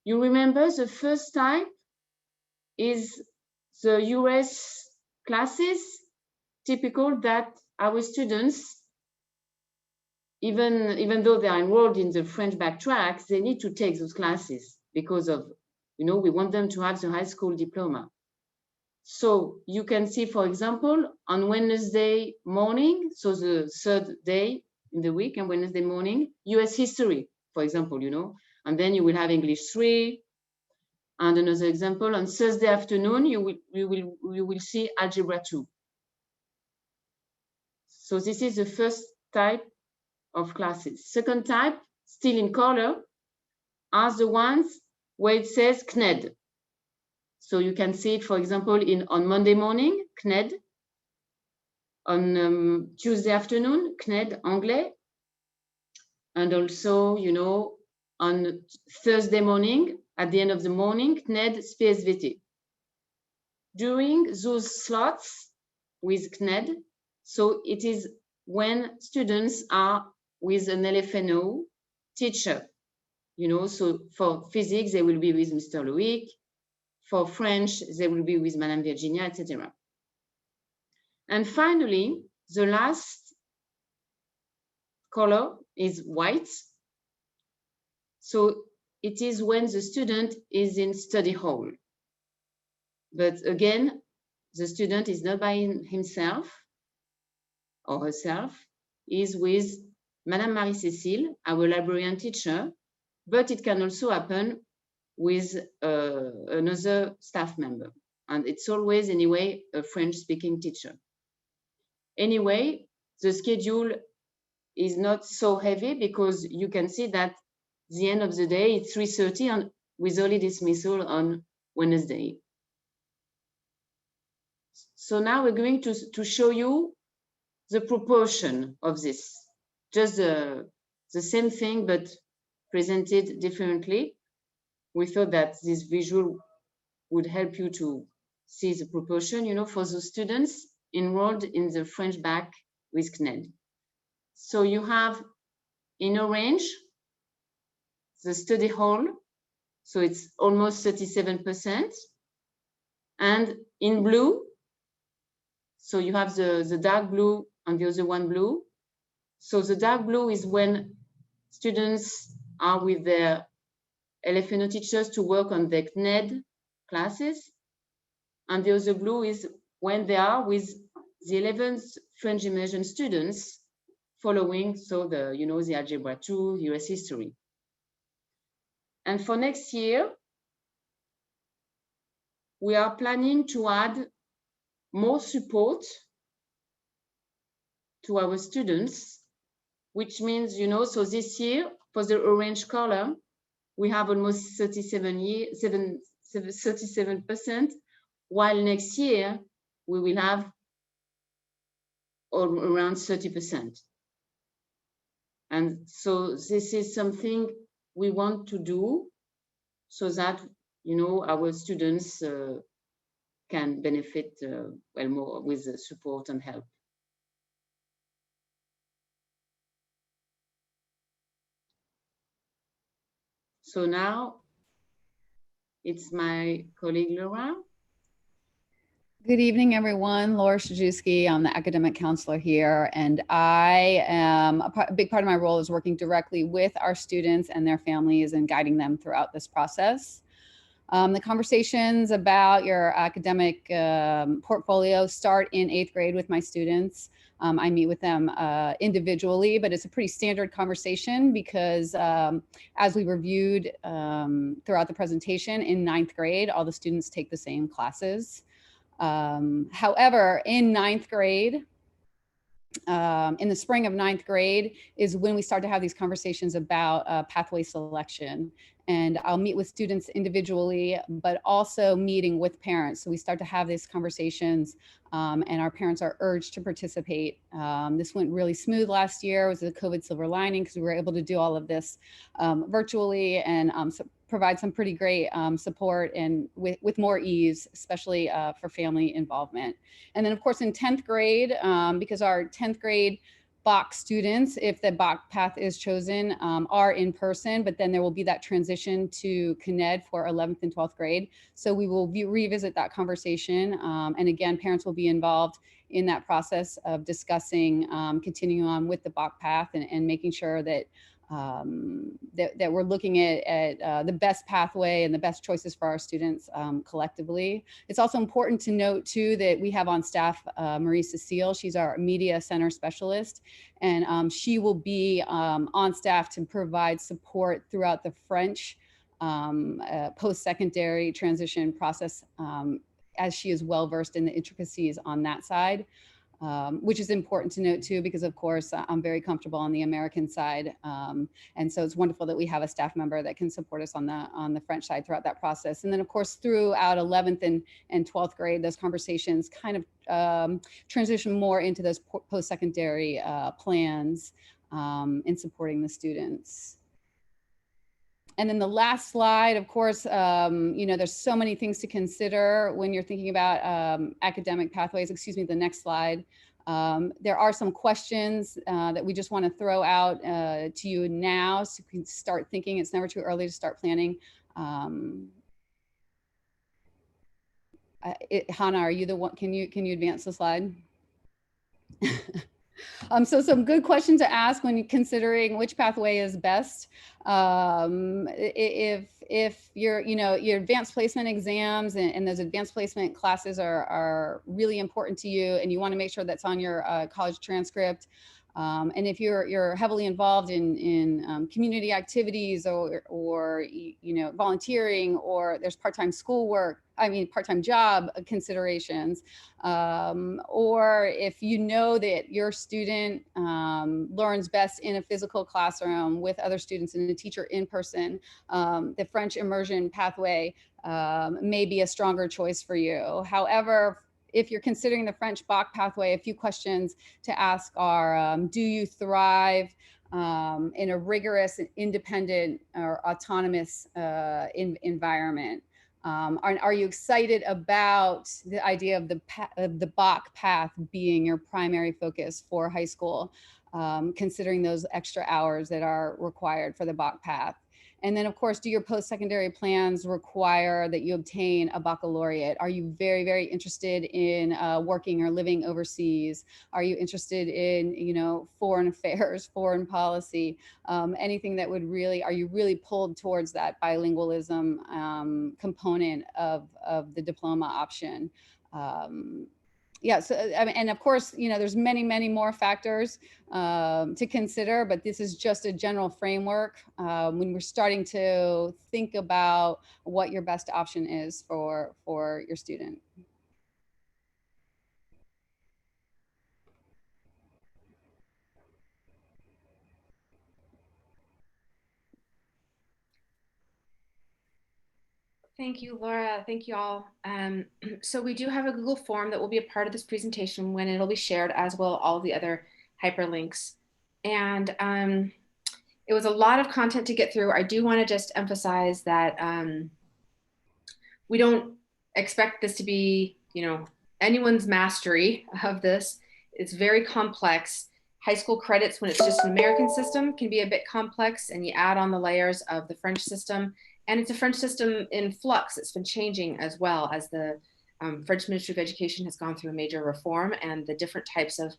you remember the first type is the US classes, typical that our students, even though they are enrolled in the French Bac track, they need to take those classes because of, you know, we want them to have the high school diploma. So you can see, for example, on Wednesday morning, so the 3rd day in the week, and Wednesday morning, US history, for example, you know, and then you will have English 3. And another example, on Thursday afternoon, you will see algebra 2. So this is the first type of classes. Second type, still in color, are the ones where it says CNED. So you can see it, for example, on Monday morning, CNED. On Tuesday afternoon, CNED Anglais. And also, you know, on Thursday morning, at the end of the morning, CNED SPSVT. During those slots with CNED, so it is when students are with an LFNO teacher, you know, so for physics, they will be with Mr. Loic. For French, they will be with Madame Virginia, etc. And finally, the last color is white. So it is when the student is in study hall. But again, the student is not by himself or herself, is with Madame Marie-Cécile, our librarian teacher, but it can also happen with another staff member. And it's always, anyway, a French-speaking teacher. Anyway, the schedule is not so heavy because you can see that the end of the day, it's 3:30 and with early dismissal on Wednesday. So now we're going to show you the proportion of this, just the same thing, but presented differently. We thought that this visual would help you to see the proportion, you know, for the students enrolled in the French Bac with CNED. So you have in orange, the study hall, so it's almost 37%. And in blue, so you have the dark blue and the other one blue. So the dark blue is when students are with their LFNO teachers to work on their CNED classes. And the other blue is when they are with the 11th French immersion students following, so the, you know, the Algebra 2, US history. And for next year, we are planning to add more support to our students, which means, you know, so this year for the orange color, we have almost 37%, while next year we will have around 30%. And so this is something we want to do so that, you know, our students can benefit well more with the support and help. So now it's my colleague Laura. Good evening, everyone. Laura Szajewski. I'm the academic counselor here, and I am a big part of my role is working directly with our students and their families and guiding them throughout this process. The conversations about your academic portfolio start in 8th grade with my students. I meet with them individually, but it's a pretty standard conversation because as we reviewed throughout the presentation, in 9th grade, all the students take the same classes. However, in 9th grade, in the spring of 9th grade is when we start to have these conversations about pathway selection. And I'll meet with students individually, but also meeting with parents. So we start to have these conversations and our parents are urged to participate. This went really smooth last year. It was a COVID silver lining because we were able to do all of this virtually and so provide some pretty great support and with more ease, especially for family involvement. And then of course in 10th grade, because our 10th grade BOC students, if the BOC path is chosen, are in person, but then there will be that transition to CNED for 11th and 12th grade. So we will revisit that conversation. And again, parents will be involved in that process of discussing, continuing on with the BOC path and making sure that that we're looking at the best pathway and the best choices for our students collectively. It's also important to note too that we have on staff Marie Cecile. She's our media center specialist, and she will be on staff to provide support throughout the French post-secondary transition process, as she is well versed in the intricacies on that side. Which is important to note too, because of course I'm very comfortable on the American side. And so it's wonderful that we have a staff member that can support us on the French side throughout that process. And then of course, throughout 11th and 12th grade, those conversations kind of transition more into those post-secondary plans in supporting the students. And then the last slide, of course, you know, there's so many things to consider when you're thinking about academic pathways. Excuse me, the next slide. There are some questions that we just want to throw out to you now so you can start thinking. It's never too early to start planning. Hannah, are you the one? Can you advance the slide? So some good questions to ask when you're considering which pathway is best. If you're, you know, your advanced placement exams and those advanced placement classes are really important to you and you want to make sure that's on your college transcript. And if you're heavily involved in community activities or you know, volunteering, or there's part-time schoolwork, part-time job considerations, or if you know that your student learns best in a physical classroom with other students and a teacher in person, the French immersion pathway may be a stronger choice for you. However, if you're considering the French BOC pathway, a few questions to ask are, do you thrive in a rigorous and independent or autonomous environment? Are you excited about the idea of the BOC path being your primary focus for high school, considering those extra hours that are required for the BOC path? And then of course, do your post-secondary plans require that you obtain a baccalaureate? Are you very, very interested in working or living overseas? Are you interested in, you know, foreign affairs, foreign policy, anything that would really, are you really pulled towards that bilingualism component of the diploma option? Yeah, so I mean, and of course, you know, there's many, many more factors to consider, but this is just a general framework when we're starting to think about what your best option is for your student. Thank you, Laura. Thank you all. So we do have a Google form that will be a part of this presentation when it'll be shared, as will all of the other hyperlinks. And it was a lot of content to get through. I do want to just emphasize that we don't expect this to be, you know, anyone's mastery of this. It's very complex. High school credits, when it's just an American system, can be a bit complex, and you add on the layers of the French system. And it's a French system in flux. It's been changing as well as the French Ministry of Education has gone through a major reform, and the different types of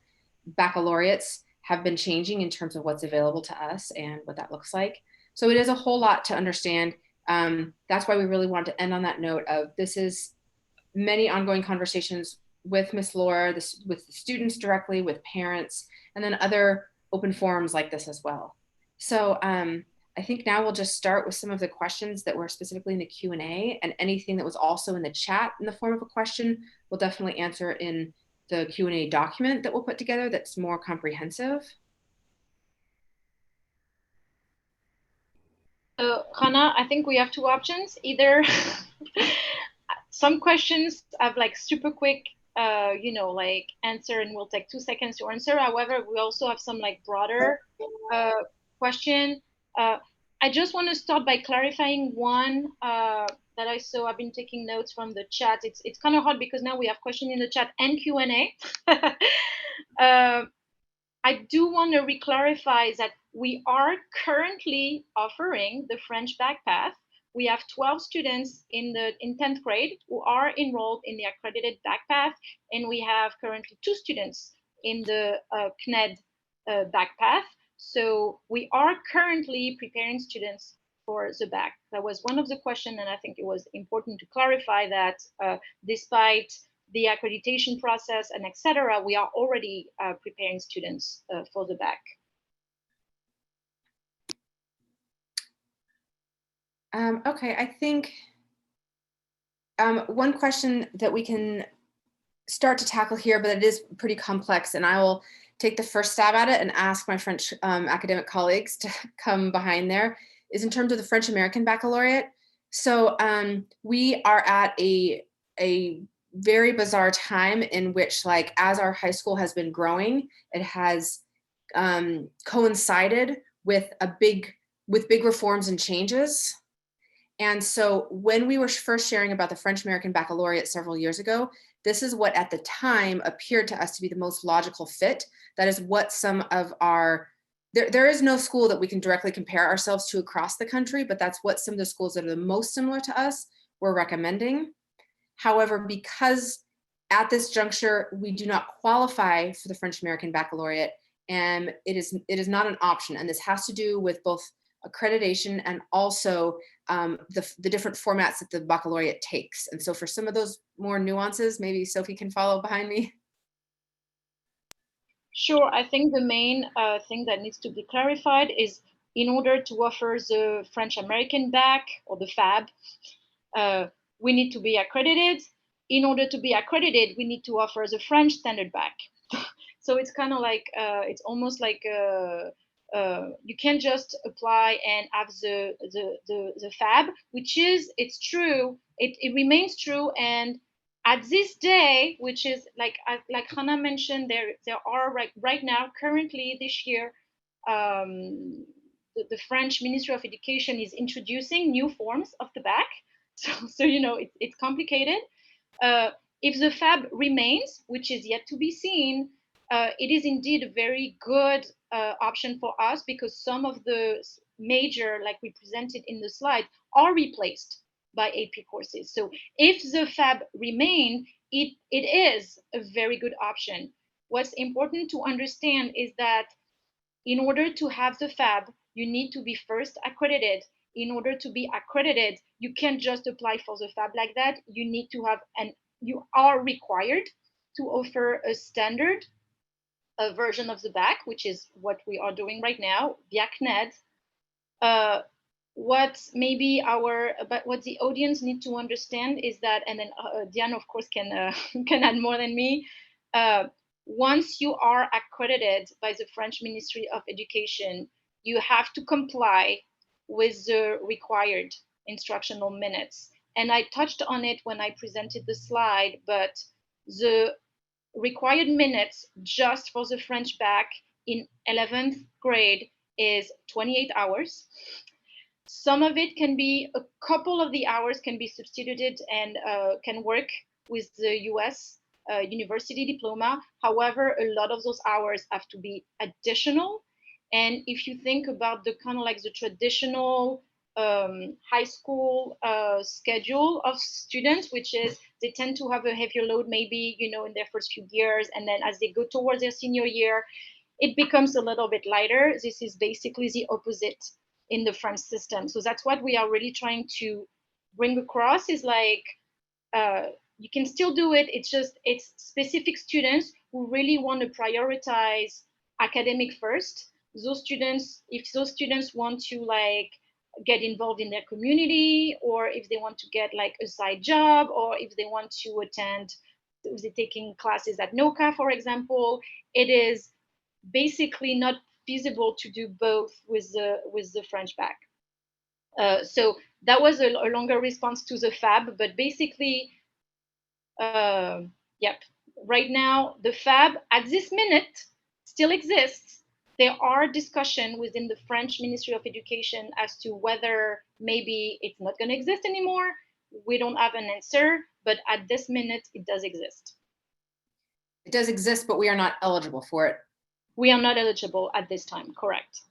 baccalaureates have been changing in terms of what's available to us and what that looks like. So it is a whole lot to understand. That's why we really want to end on that note of this is many ongoing conversations with Miss Laura, with the students directly, with parents, and then other open forums like this as well. So I think now we'll just start with some of the questions that were specifically in the Q&A, and anything that was also in the chat in the form of a question, we'll definitely answer in the Q&A document that we'll put together that's more comprehensive. Hannah, I think we have two options. Either some questions have like super quick, you know, like answer, and will take 2 seconds to answer. However, we also have some like broader question. I just want to start by clarifying one that I saw. I've been taking notes from the chat. It's kind of hard because now we have questions in the chat and Q&A. I do want to re-clarify that we are currently offering the French back path. We have 12 students in 10th grade who are enrolled in the accredited back path, and we have currently 2 students in the CNED back path. So we are currently preparing students for the back. That was one of the questions, and I think it was important to clarify that despite the accreditation process and etc., we are already preparing students for the back. Okay, I think one question that we can start to tackle here, but it is pretty complex, and I will take the first stab at it and ask my French academic colleagues to come behind there, is in terms of the French American Baccalaureate. So we are at a very bizarre time in which, like, as our high school has been growing, it has coincided with big reforms and changes. And so when we were first sharing about the French American Baccalaureate several years ago, this is what at the time appeared to us to be the most logical fit. That is what some of our, there is no school that we can directly compare ourselves to across the country, but that's what some of the schools that are the most similar to us were recommending. However, because at this juncture, we do not qualify for the French American Baccalaureate, and it is not an option. And this has to do with both accreditation and also the different formats that the baccalaureate takes. And so for some of those more nuances, maybe Sophie can follow behind me. Sure, I think the main thing that needs to be clarified is, in order to offer the French American bac or the FAB, we need to be accredited. In order to be accredited, we need to offer the French standard bac. So it's kind of like, it's almost like you can't just apply and have the FAB, which is, it's true, it remains true. And at this day, which is like Hannah mentioned, there are right now, currently this year, the French Ministry of Education is introducing new forms of the bac. So you know, it's complicated. If the FAB remains, which is yet to be seen, it is indeed a very good option for us, because some of the major, like we presented in the slide, are replaced by AP courses. So if the FAB remain, it is a very good option. What's important to understand is that in order to have the FAB, you need to be first accredited. In order to be accredited, you can't just apply for the FAB like that. You need to have, and you are required to offer a standard version of the BAC, which is what we are doing right now, BAC-NED. What maybe but what the audience need to understand is that, and then Diane, of course, can add more than me. Once you are accredited by the French Ministry of Education, you have to comply with the required instructional minutes. And I touched on it when I presented the slide, but the required minutes just for the French BAC in 11th grade is 28 hours. Some of it can be, a couple of the hours can be substituted and can work with the US University Diploma. However, a lot of those hours have to be additional. And if you think about the kind of like the traditional high school schedule of students, which is they tend to have a heavier load maybe, you know, in their first few years, and then as they go towards their senior year, it becomes a little bit lighter. This is basically the opposite in the French system. So that's what we are really trying to bring across, is like, you can still do it. It's just, it's specific students who really want to prioritize academic first. Those students, if those students want to like get involved in their community, or if they want to get like a side job, or if they want to attend, if they're taking classes at NOCA, for example, it is basically not feasible to do both with the French BAC. So that was a longer response to the FAB, but basically, yep, right now the FAB at this minute still exists. There are discussions within the French Ministry of Education as to whether maybe it's not going to exist anymore. We don't have an answer, but at this minute it does exist. It does exist, but we are not eligible for it. We are not eligible at this time, correct.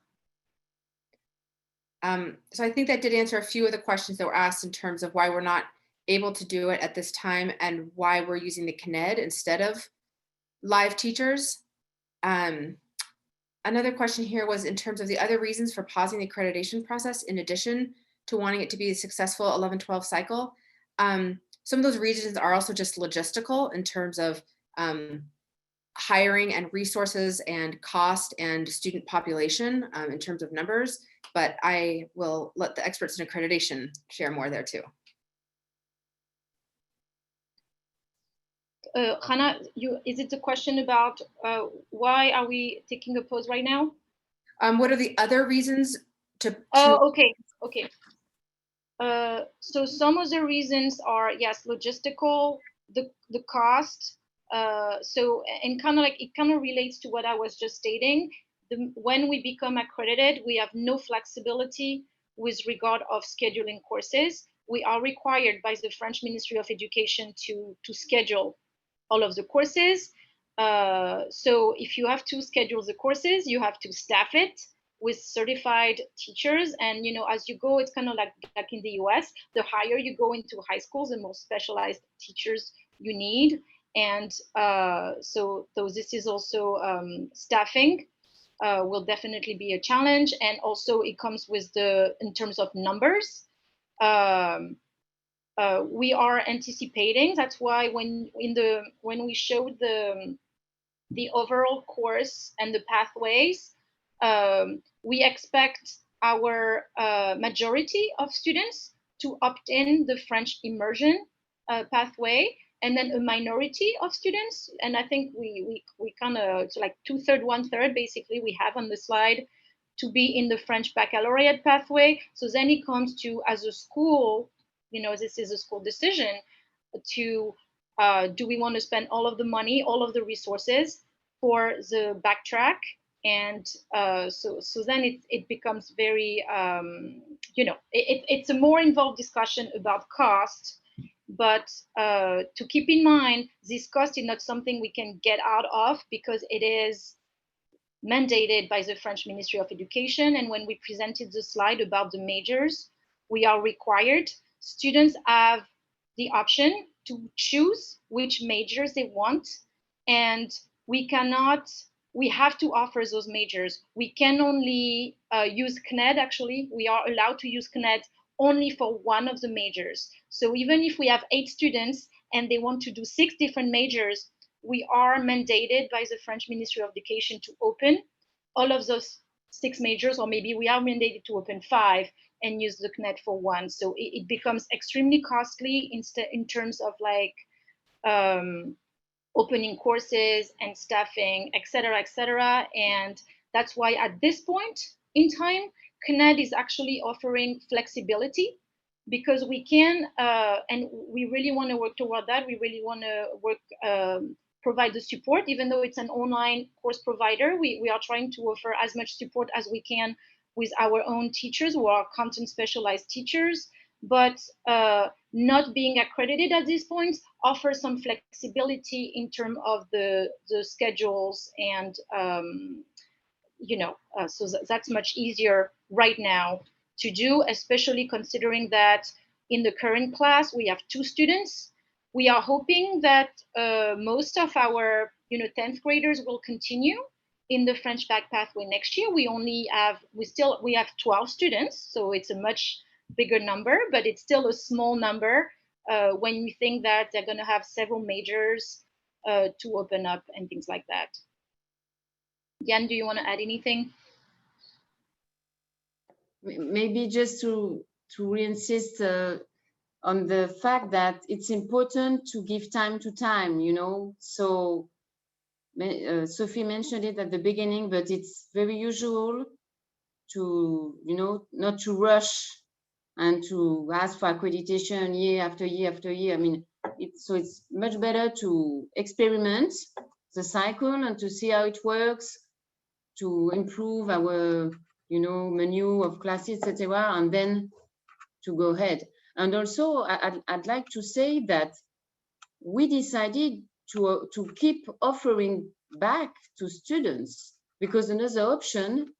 So I think that did answer a few of the questions that were asked in terms of why we're not able to do it at this time and why we're using the CNED instead of live teachers. Another question here was in terms of the other reasons for pausing the accreditation process, in addition to wanting it to be a successful 11-12 cycle. Some of those reasons are also just logistical in terms of hiring and resources and cost and student population in terms of numbers, but I will let the experts in accreditation share more there too. Hannah, is it a question about why are we taking a pause right now? What are the other reasons to? Oh, okay. So some of the reasons are, yes, logistical, the cost. So, and kind of like, it kind of relates to what I was just stating. When we become accredited, we have no flexibility with regard of scheduling courses. We are required by the French Ministry of Education to schedule all of the courses. So if you have to schedule the courses, you have to staff it with certified teachers. And, you know, as you go, it's kind of like in the US, the higher you go into high schools, the more specialized teachers you need. And so this is also staffing will definitely be a challenge. And also it comes with in terms of numbers. We are anticipating, that's why when we showed the overall course and the pathways, we expect our majority of students to opt in the French immersion pathway, and then a minority of students, and I think we kind of, it's like 2/3, 1/3 basically we have on the slide, to be in the French baccalaureate pathway. So then it comes to, as a school, you know, this is a school decision to do we want to spend all of the money, all of the resources for the backtrack? And so then it becomes very, you know, it's a more involved discussion about cost But to keep in mind, this cost is not something we can get out of because it is mandated by the French Ministry of Education. And when we presented the slide about the majors, we are required. Students have the option to choose which majors they want. And we have to offer those majors. We can only use CNED, actually. We are allowed to use CNED only for one of the majors. So even if we have 8 students and they want to do 6 different majors, we are mandated by the French Ministry of Education to open all of those 6 majors, or maybe we are mandated to open 5 and use the CNED for one. So it becomes extremely costly in terms of like opening courses and staffing, et cetera, and that's why at this point in time, CNED is actually offering flexibility because we can, and we really want to work toward that. We really want to work, provide the support, even though it's an online course provider. We are trying to offer as much support as we can with our own teachers who are content specialized teachers, but not being accredited at this point offers some flexibility in terms of the schedules and so that's much easier right now to do, especially considering that in the current class we have 2 students. We are hoping that most of our 10th graders will continue in the French back pathway next year. We have 12 students, so it's a much bigger number, but it's still a small number when you think that they're going to have several majors to open up and things like that. Jan, do you want to add anything? Maybe just to reinsist on the fact that it's important to give time to time, So Sophie mentioned it at the beginning, but it's very usual to, not to rush and to ask for accreditation year after year after year. I mean, so it's much better to experiment the cycle and to see how it works, to improve our, menu of classes, etc., and then to go ahead. And also, I'd like to say that we decided to keep offering back to students, because another option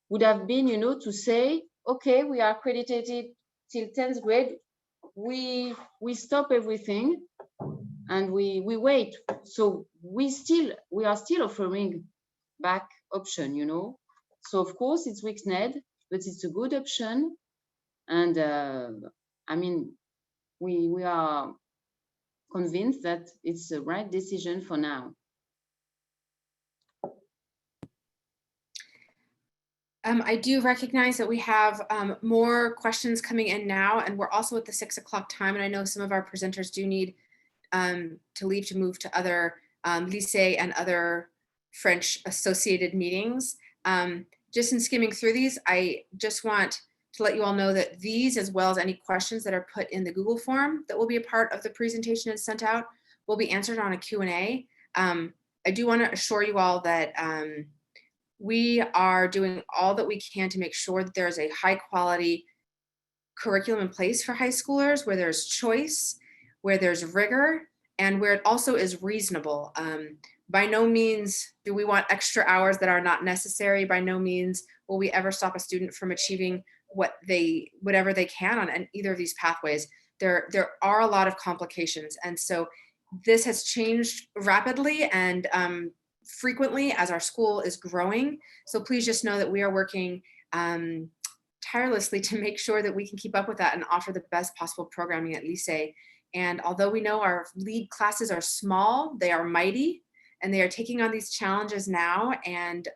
would have been, to say, okay, we are accredited till 10th grade, we stop everything and we wait. So we are still offering back option, So of course it's with CNED, but it's a good option. And I mean, we are convinced that it's the right decision for now. I do recognize that we have more questions coming in now, and we're also at the 6 o'clock time. And I know some of our presenters do need to leave to move to other Lycée and other French associated meetings. Just in skimming through these, I just want to let you all know that these, as well as any questions that are put in the Google form that will be a part of the presentation and sent out, will be answered on a Q&A. I do want to assure you all that we are doing all that we can to make sure that there's a high quality curriculum in place for high schoolers, where there's choice, where there's rigor, and where it also is reasonable. By no means do we want extra hours that are not necessary. By no means will we ever stop a student from achieving whatever they can on either of these pathways. There are a lot of complications. And so this has changed rapidly and frequently as our school is growing. So please just know that we are working tirelessly to make sure that we can keep up with that and offer the best possible programming at Lycée. And although we know our lead classes are small, they are mighty, and they are taking on these challenges now and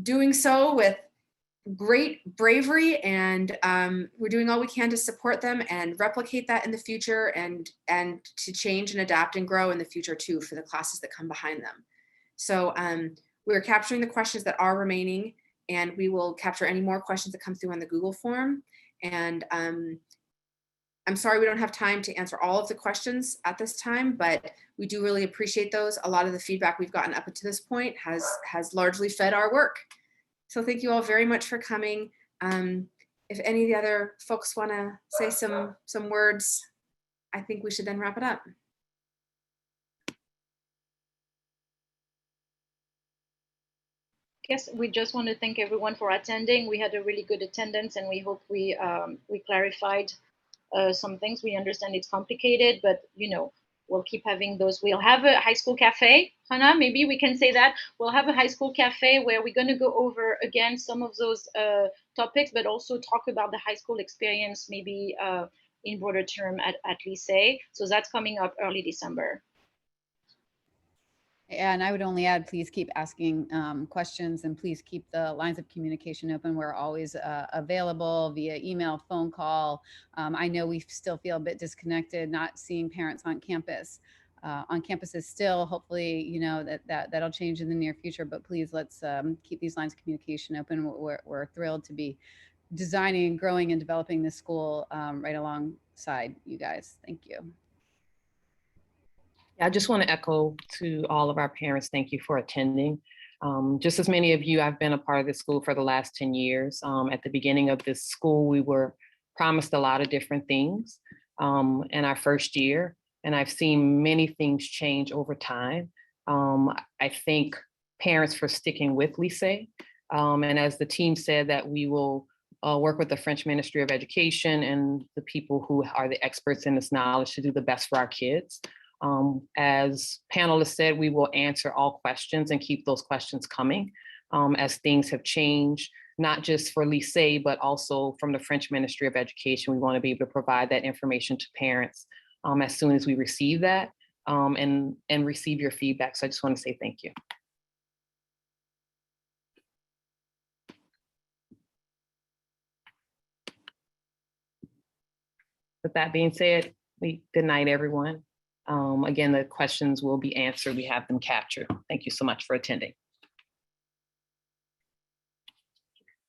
doing so with great bravery, and we're doing all we can to support them and replicate that in the future, and to change and adapt and grow in the future too for the classes that come behind them. So we're capturing the questions that are remaining, and we will capture any more questions that come through on the Google form. And I'm sorry we don't have time to answer all of the questions at this time, but we do really appreciate those. A lot of the feedback we've gotten up to this point has largely fed our work. So thank you all very much for coming. If any of the other folks want to say some words I think we should then wrap it up. Yes, we just want to thank everyone for attending. We had a really good attendance, and we hope we clarified some things. We understand it's complicated, but we'll keep having those. We'll have a high school cafe, Hannah, maybe we can say that. We'll have a high school cafe where we're going to go over again some of those topics, but also talk about the high school experience, maybe in broader term at Lycée. So that's coming up early December. And I would only add, please keep asking questions, and please keep the lines of communication open. We're always available via email, phone call. I know we still feel a bit disconnected, not seeing parents on campus. On campuses still, hopefully, that'll change in the near future, but please let's keep these lines of communication open. We're thrilled to be designing, growing, and developing this school right alongside you guys. Thank you. I just want to echo to all of our parents, thank you for attending. Just as many of you, I've been a part of this school for the last 10 years. At the beginning of this school, we were promised a lot of different things in our first year, and I've seen many things change over time. I thank parents for sticking with Lycée. And as the team said, that we will work with the French Ministry of Education and the people who are the experts in this knowledge to do the best for our kids. As panelists said, we will answer all questions and keep those questions coming as things have changed, not just for Lycée, but also from the French Ministry of Education. We want to be able to provide that information to parents as soon as we receive that and receive your feedback. So I just want to say thank you. With that being said, good night, everyone. Again, the questions will be answered. We have them captured. Thank you so much for attending.